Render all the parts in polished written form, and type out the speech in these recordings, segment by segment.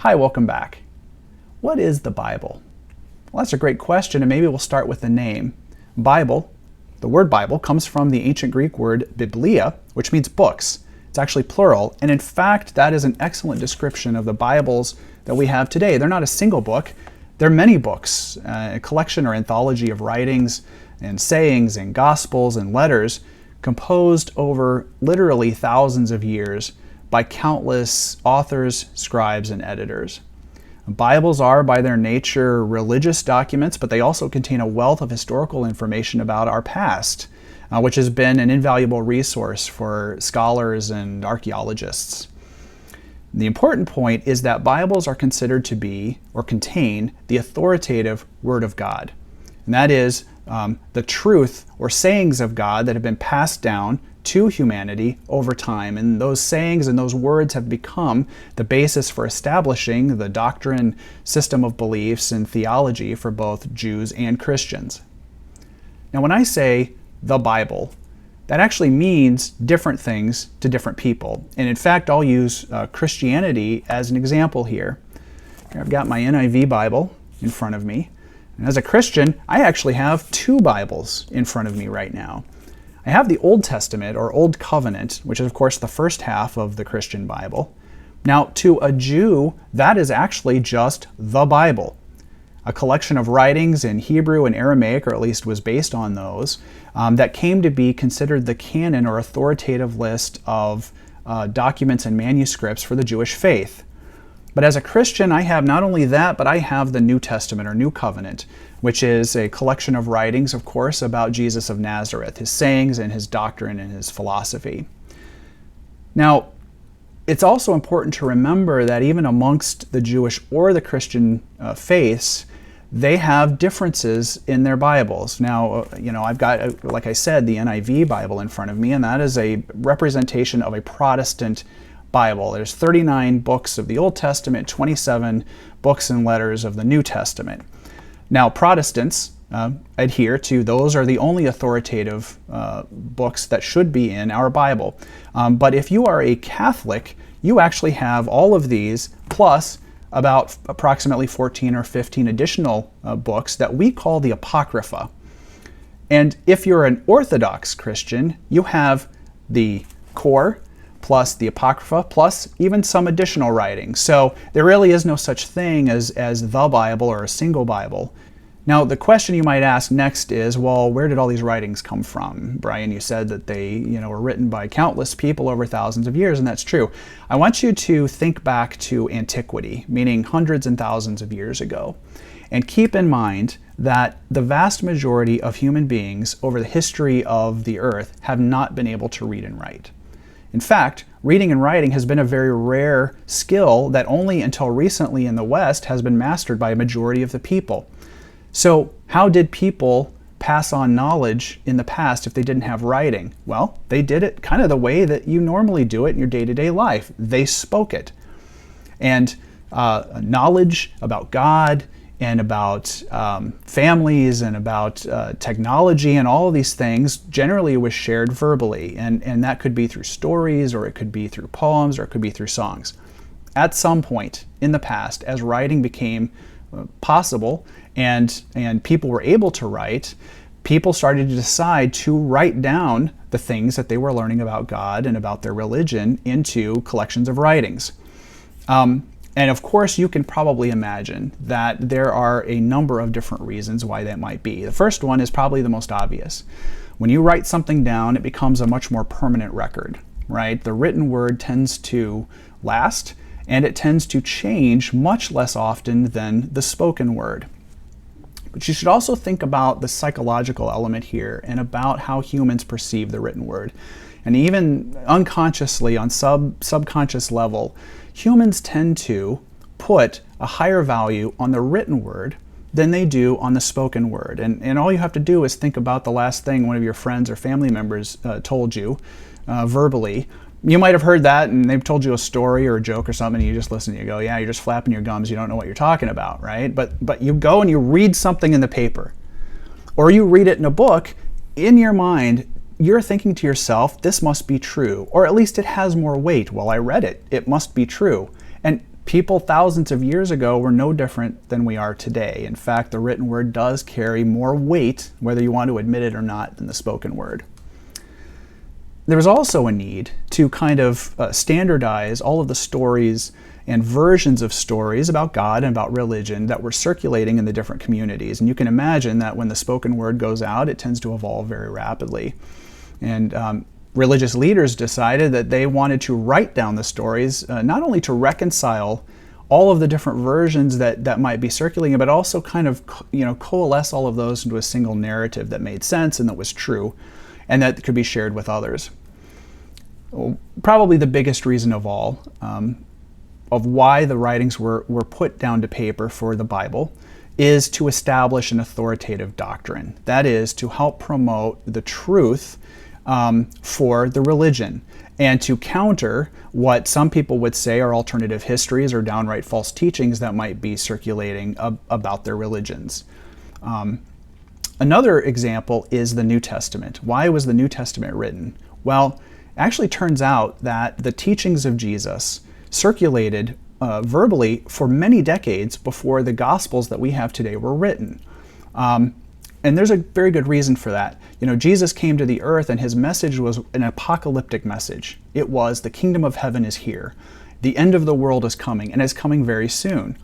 Hi, welcome back. What is the Bible? Well, that's a great question, and maybe we'll start with the name. Bible, the word Bible, comes from the ancient Greek word biblia, which means books. It's actually plural, and in fact, that is an excellent description of the Bibles that we have today. They're not a single book. They're many books, a collection or anthology of writings and sayings and gospels and letters composed over literally thousands of years by countless authors, scribes, and editors. Bibles are, by their nature, religious documents, but they also contain a wealth of historical information about our past, which has been an invaluable resource for scholars and archaeologists. The important point is that Bibles are considered to be, or contain, the authoritative Word of God. And that is the truth or sayings of God that have been passed down to humanity over time. And those sayings and those words have become the basis for establishing the doctrine, system of beliefs, and theology for both Jews and Christians. Now, when I say the Bible, that actually means different things to different people. And in fact, I'll use Christianity as an example here. Here I've got my NIV Bible in front of me. And as a Christian, I actually have two Bibles in front of me right now. I have the Old Testament, or Old Covenant, which is of course the first half of the Christian Bible. Now, to a Jew, that is actually just the Bible, a collection of writings in Hebrew and Aramaic, or at least was based on those, that came to be considered the canon or authoritative list of documents and manuscripts for the Jewish faith. But as a Christian, I have not only that, but I have the New Testament or New Covenant, which is a collection of writings, of course, about Jesus of Nazareth, his sayings and his doctrine and his philosophy. Now, it's also important to remember that even amongst the Jewish or the Christian faiths, they have differences in their Bibles. Now, I've got, like I said, the NIV Bible in front of me, and that is a representation of a Protestant Bible. There's 39 books of the Old Testament, 27 books and letters of the New Testament. Now, Protestants adhere to those are the only authoritative books that should be in our Bible. But if you are a Catholic, you actually have all of these, plus about approximately 14 or 15 additional books that we call the Apocrypha. And if you're an Orthodox Christian, you have the core, plus the Apocrypha, plus even some additional writings. So there really is no such thing as the Bible or a single Bible. Now, the question you might ask next is, well, where did all these writings come from? Brian, you said that they were written by countless people over thousands of years, and that's true. I want you to think back to antiquity, meaning hundreds and thousands of years ago. And keep in mind that the vast majority of human beings over the history of the earth have not been able to read and write. In fact, reading and writing has been a very rare skill that only until recently in the West has been mastered by a majority of the people. So how did people pass on knowledge in the past if they didn't have writing? Well, they did it kind of the way that you normally do it in your day-to-day life. They spoke it. And knowledge about God and about families and about technology and all of these things generally was shared verbally. And that could be through stories, or it could be through poems, or it could be through songs. At some point in the past, as writing became possible and people were able to write, people started to decide to write down the things that they were learning about God and about their religion into collections of writings. And of course, you can probably imagine that there are a number of different reasons why that might be. The first one is probably the most obvious. When you write something down, it becomes a much more permanent record, right? The written word tends to last, and it tends to change much less often than the spoken word. But you should also think about the psychological element here and about how humans perceive the written word. And even unconsciously, on subconscious level, humans tend to put a higher value on the written word than they do on the spoken word. And all you have to do is think about the last thing one of your friends or family members told you verbally. You might have heard that and they've told you a story or a joke or something, and you just listen and you go, yeah, you're just flapping your gums, you don't know what you're talking about, right? But you go and you read something in the paper, or you read it in a book. In your mind, you're thinking to yourself, this must be true, or at least it has more weight. Well, I read it, it must be true. And People thousands of years ago were no different than we are today. In fact, the written word does carry more weight, whether you want to admit it or not, than the spoken word. There was also a need to kind of standardize all of the stories and versions of stories about God and about religion that were circulating in the different communities. And you can imagine that when the spoken word goes out, it tends to evolve very rapidly. And religious leaders decided that they wanted to write down the stories, not only to reconcile all of the different versions that might be circulating, but also kind of coalesce all of those into a single narrative that made sense and that was true and that could be shared with others. Probably the biggest reason of all of why the writings were put down to paper for the Bible is to establish an authoritative doctrine. That is, to help promote the truth for the religion and to counter what some people would say are alternative histories or downright false teachings that might be circulating about their religions. Another example is the New Testament. Why was the New Testament written? Well, it actually turns out that the teachings of Jesus circulated verbally for many decades before the Gospels that we have today were written. And there's a very good reason for that. Jesus came to the earth and his message was an apocalyptic message. It was, the kingdom of heaven is here. The end of the world is coming, and it's coming very soon.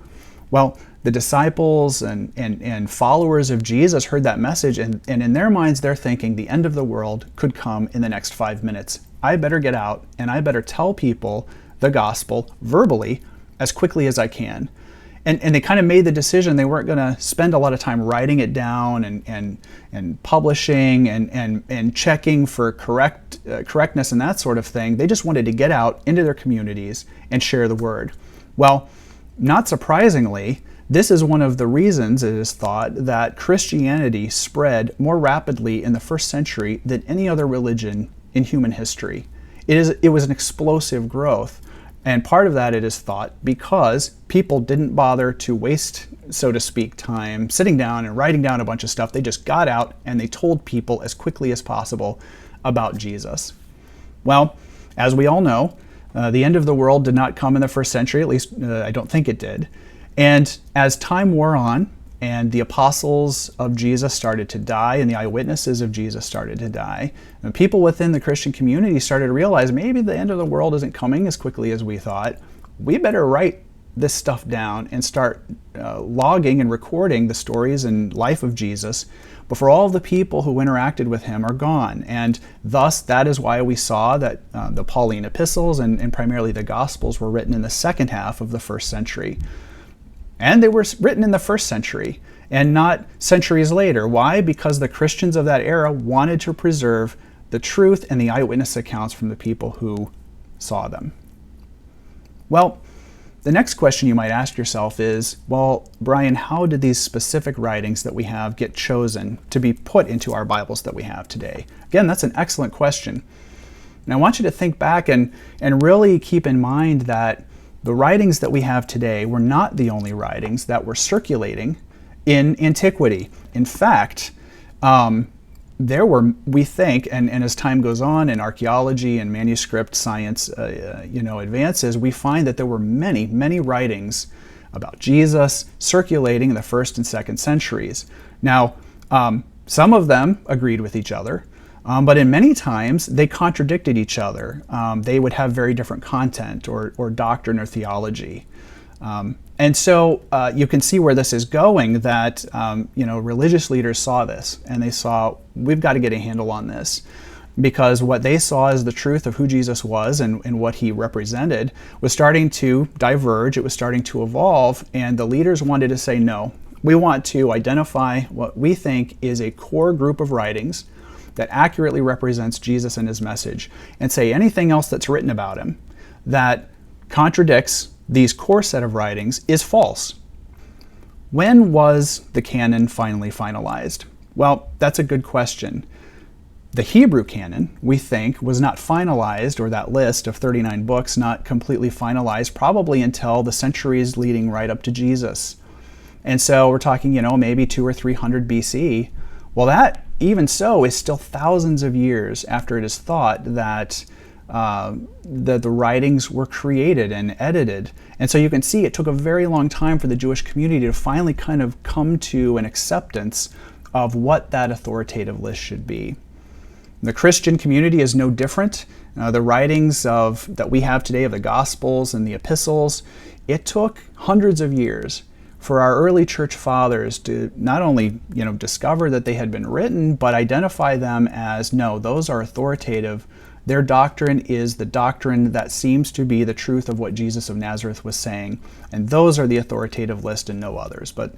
Well, the disciples and followers of Jesus heard that message, and in their minds they're thinking the end of the world could come in the next 5 minutes. I better get out and I better tell people the gospel verbally as quickly as I can. And they kind of made the decision they weren't going to spend a lot of time writing it down and publishing and checking for correctness and that sort of thing. They just wanted to get out into their communities and share the word. Well, not surprisingly, this is one of the reasons it is thought that Christianity spread more rapidly in the first century than any other religion in human history. It was an explosive growth. And part of that, it is thought, because people didn't bother to waste, so to speak, time sitting down and writing down a bunch of stuff. They just got out and they told people as quickly as possible about Jesus. Well, as we all know, the end of the world did not come in the first century, at least I don't think it did. And as time wore on and the apostles of Jesus started to die and the eyewitnesses of Jesus started to die, and people within the Christian community started to realize maybe the end of the world isn't coming as quickly as we thought. We better write this stuff down and start logging and recording the stories and life of Jesus before all of the people who interacted with him are gone. And thus, that is why we saw that the Pauline epistles and primarily the Gospels were written in the second half of the first century. And they were written in the first century and not centuries later. Why? Because the Christians of that era wanted to preserve the truth and the eyewitness accounts from the people who saw them. Well, the next question you might ask yourself is, well, Brian, how did these specific writings that we have get chosen to be put into our Bibles that we have today? Again, that's an excellent question. And I want you to think back and really keep in mind that the writings that we have today were not the only writings that were circulating in antiquity. In fact, there were, we think, and as time goes on and archaeology and manuscript science advances, we find that there were many, many writings about Jesus circulating in the first and second centuries. Now, some of them agreed with each other, but in many times they contradicted each other. They would have very different content or doctrine or theology. And so you can see where this is going, that religious leaders saw this and they saw, we've got to get a handle on this, because what they saw as the truth of who Jesus was and what he represented was starting to diverge, it was starting to evolve, and the leaders wanted to say, no, we want to identify what we think is a core group of writings that accurately represents Jesus and his message, and say anything else that's written about him that contradicts these core set of writings is false. When was the canon finally finalized? Well, that's a good question. The Hebrew canon, we think, was not finalized, or that list of 39 books not completely finalized, probably until the centuries leading right up to Jesus. And so we're talking, maybe 200 or 300 BC. Well, that, even so, is still thousands of years after it is thought that the writings were created and edited. And so you can see it took a very long time for the Jewish community to finally kind of come to an acceptance of what that authoritative list should be. The Christian community is no different. The writings that we have today of the Gospels and the Epistles, it took hundreds of years for our early church fathers to not only discover that they had been written, but identify them as, no, those are authoritative. Their doctrine is the doctrine that seems to be the truth of what Jesus of Nazareth was saying, and those are the authoritative list and no others. But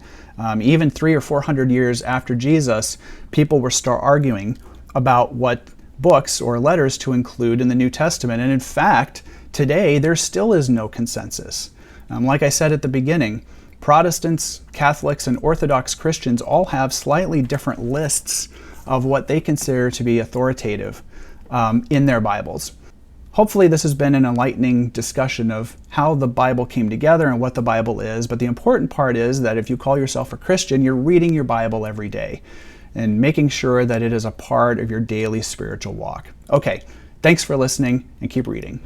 even 300 or 400 years after Jesus, people were still arguing about what books or letters to include in the New Testament. And in fact, today there still is no consensus. Like I said at the beginning, Protestants, Catholics, and Orthodox Christians all have slightly different lists of what they consider to be authoritative in their Bibles. Hopefully this has been an enlightening discussion of how the Bible came together and what the Bible is, but the important part is that if you call yourself a Christian, you're reading your Bible every day and making sure that it is a part of your daily spiritual walk. Okay, thanks for listening and keep reading.